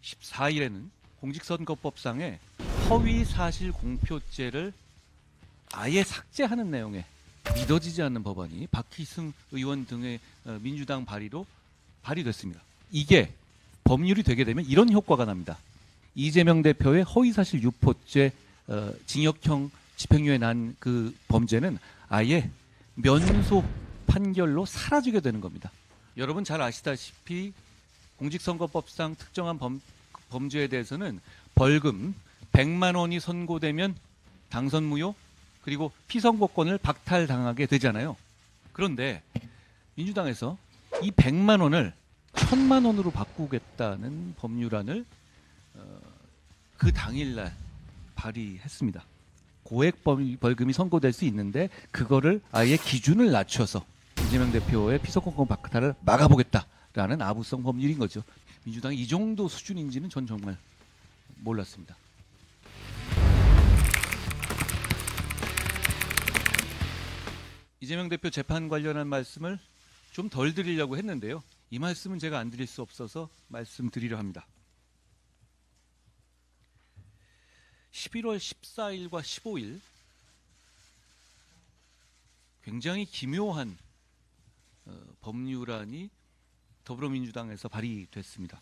14일에는 공직선거법상의 허위사실 공표죄를 아예 삭제하는 내용의 믿어지지 않는 법안이 박희승 의원 등의 민주당 발의로 발의됐습니다. 이게 법률이 되게 되면 이런 효과가 납니다. 이재명 대표의 허위사실 유포죄 징역형 집행유예 난 그 범죄는 아예 면소 판결로 사라지게 되는 겁니다. 여러분 잘 아시다시피 공직선거법상 특정한 범죄에 대해서는 벌금 100만 원이 선고되면 당선 무효 그리고 피선거권을 박탈당하게 되잖아요. 그런데 민주당에서 이 100만 원을 1000만 원으로 바꾸겠다는 법률안을 그 당일날 발의했습니다. 고액 벌금이 선고될 수 있는데 그거를 아예 기준을 낮춰서 이재명 대표의 피선거권 박탈을 막아보겠다라는 아부성 법률인 거죠. 민주당이 이 정도 수준인지는 전 정말 몰랐습니다. 이재명 대표 재판 관련한 말씀을 좀 덜 드리려고 했는데요. 이 말씀은 제가 안 드릴 수 없어서 말씀드리려 합니다. 11월 14일과 15일 굉장히 기묘한 법률안이 더불어민주당에서 발의됐습니다.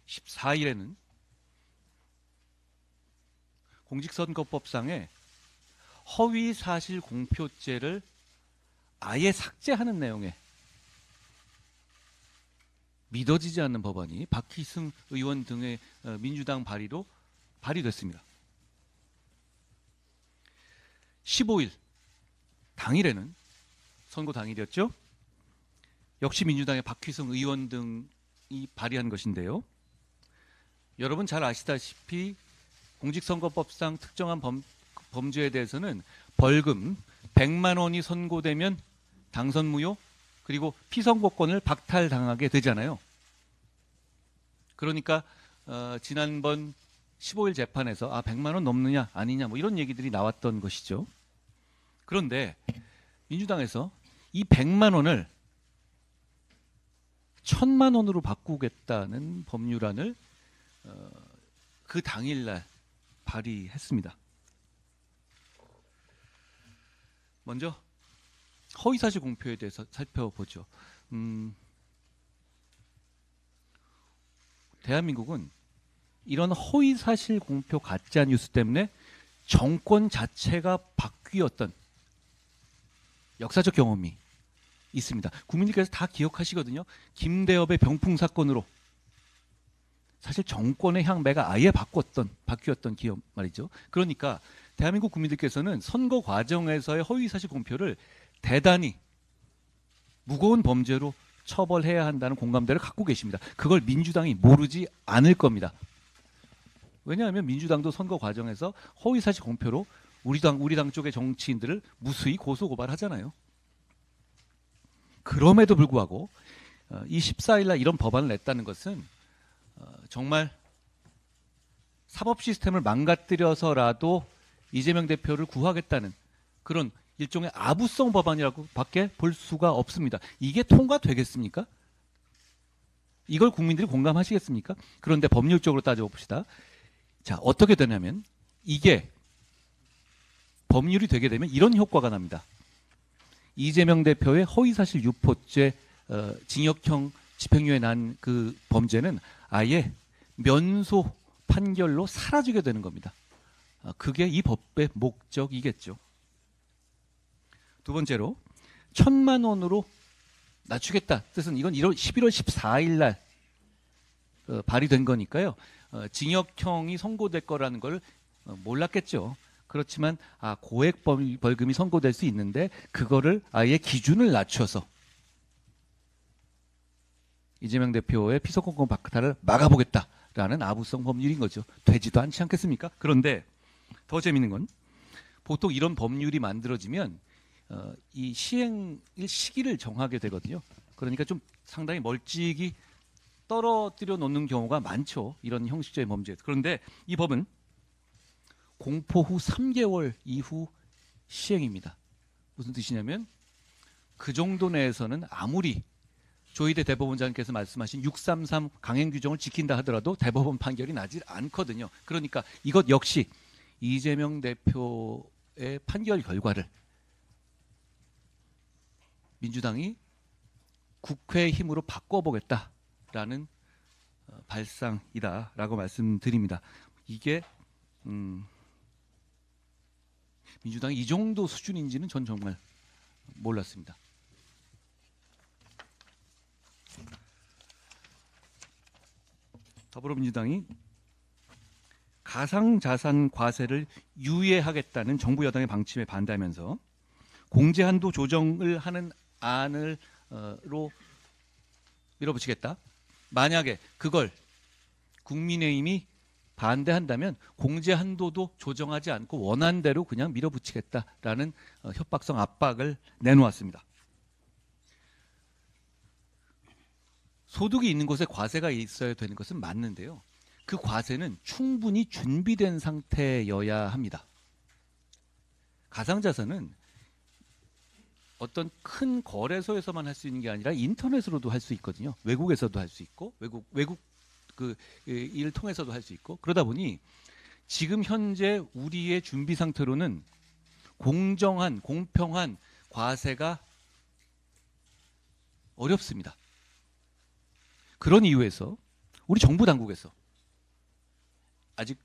14일에는 공직선거법상의 허위사실 공표죄를 아예 삭제하는 내용의 믿어지지 않는 법안이 박희승 의원 등의 민주당 발의로 발의됐습니다. 15일 당일에는 선거 당일이었죠. 역시 민주당의 박희승 의원 등이 발의한 것인데요. 여러분 잘 아시다시피 공직선거법상 특정한 범죄에 대해서는 벌금 100만 원이 선고되면 당선 무효 그리고 피선거권을 박탈당하게 되잖아요. 그러니까 지난번 15일 재판에서 100만 원 넘느냐 아니냐 뭐 이런 얘기들이 나왔던 것이죠. 그런데 민주당에서 이 100만 원을 1000만 원으로 바꾸겠다는 법률안을 그 당일날 발의했습니다. 먼저 허위사실 공표에 대해서 살펴보죠. 대한민국은 이런 허위사실 공표 가짜뉴스 때문에 정권 자체가 바뀌었던 역사적 경험이 있습니다. 국민들께서 다 기억하시거든요. 김대엽의 병풍 사건으로 사실 정권의 향배가 아예 바뀌었던 기업 말이죠. 그러니까 대한민국 국민들께서는 선거 과정에서의 허위사실 공표를 대단히 무거운 범죄로 처벌해야 한다는 공감대를 갖고 계십니다. 그걸 민주당이 모르지 않을 겁니다. 왜냐하면 민주당도 선거 과정에서 허위사실 공표로 우리 당 쪽의 정치인들을 무수히 고소고발하잖아요. 그럼에도 불구하고 이 14일날 이런 법안을 냈다는 것은 정말 사법 시스템을 망가뜨려서라도 이재명 대표를 구하겠다는 그런 일종의 아부성 법안이라고 밖에 볼 수가 없습니다. 이게 통과되겠습니까? 이걸 국민들이 공감하시겠습니까? 그런데 법률적으로 따져봅시다. 자, 어떻게 되냐면 이게 법률이 되게 되면 이런 효과가 납니다. 이재명 대표의 허위사실 유포죄 징역형 집행유예 난 그 범죄는 아예 면소 판결로 사라지게 되는 겁니다. 그게 이 법의 목적이겠죠. 두 번째로 1000만 원으로 낮추겠다. 뜻은 이건 11월 14일 날 발의된 거니까요. 징역형이 선고될 거라는 걸 몰랐겠죠. 그렇지만 고액 벌금이 선고될 수 있는데 그거를 아예 기준을 낮춰서 이재명 대표의 피선거권 박탈을 막아보겠다라는 아부성 법률인 거죠. 되지도 않지 않겠습니까? 그런데 더 재밌는 건 보통 이런 법률이 만들어지면 이 시행 시기를 정하게 되거든요. 그러니까 좀 상당히 멀찍이 떨어뜨려 놓는 경우가 많죠. 이런 형식적인 범죄. 그런데 이 법은 공포 후 3개월 이후 시행입니다. 무슨 뜻이냐면 그 정도 내에서는 아무리 조희대 대법원장님께서 말씀하신 633 강행 규정을 지킨다 하더라도 대법원 판결이 나질 않거든요. 그러니까 이것 역시 이재명 대표의 판결 결과를 민주당이 국회의 힘으로 바꿔보겠다라는 발상이다라고 말씀드립니다. 이게 민주당이 이 정도 수준인지는 전 정말 몰랐습니다. 더불어민주당이 가상자산 과세를 유예하겠다는 정부 여당의 방침에 반대하면서 공제 한도 조정을 하는 안으로 밀어붙이겠다. 만약에 그걸 국민의힘이 반대한다면 공제 한도도 조정하지 않고 원안대로 그냥 밀어붙이겠다라는 협박성 압박을 내놓았습니다. 소득이 있는 곳에 과세가 있어야 되는 것은 맞는데요. 그 과세는 충분히 준비된 상태여야 합니다. 가상자산은 어떤 큰 거래소에서만 할 수 있는 게 아니라 인터넷으로도 할 수 있거든요. 외국에서도 할 수 있고 외국 그 일을 통해서도 할 수 있고 그러다 보니 지금 현재 우리의 준비 상태로는 공정한 공평한 과세가 어렵습니다. 그런 이유에서 우리 정부 당국에서 아직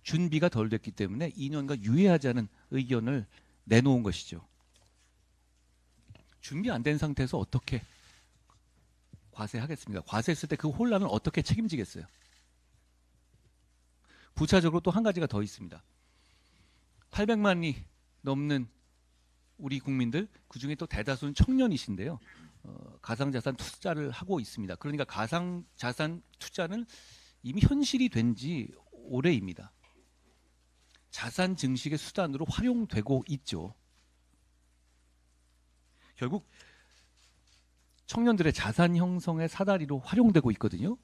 준비가 덜 됐기 때문에 2년간 유예하자는 의견을 내놓은 것이죠. 준비 안 된 상태에서 어떻게 과세하겠습니까? 과세했을 때 그 혼란을 어떻게 책임지겠어요? 부차적으로 또 한 가지가 더 있습니다. 800만이 넘는 우리 국민들, 그중에 또 대다수는 청년이신데요. 가상자산 투자를 하고 있습니다. 그러니까 가상자산 투자는 이미 현실이 된 지 오래입니다. 자산 증식의 수단으로 활용되고 있죠. 결국 청년들의 자산 형성의 사다리로 활용되고 있거든요.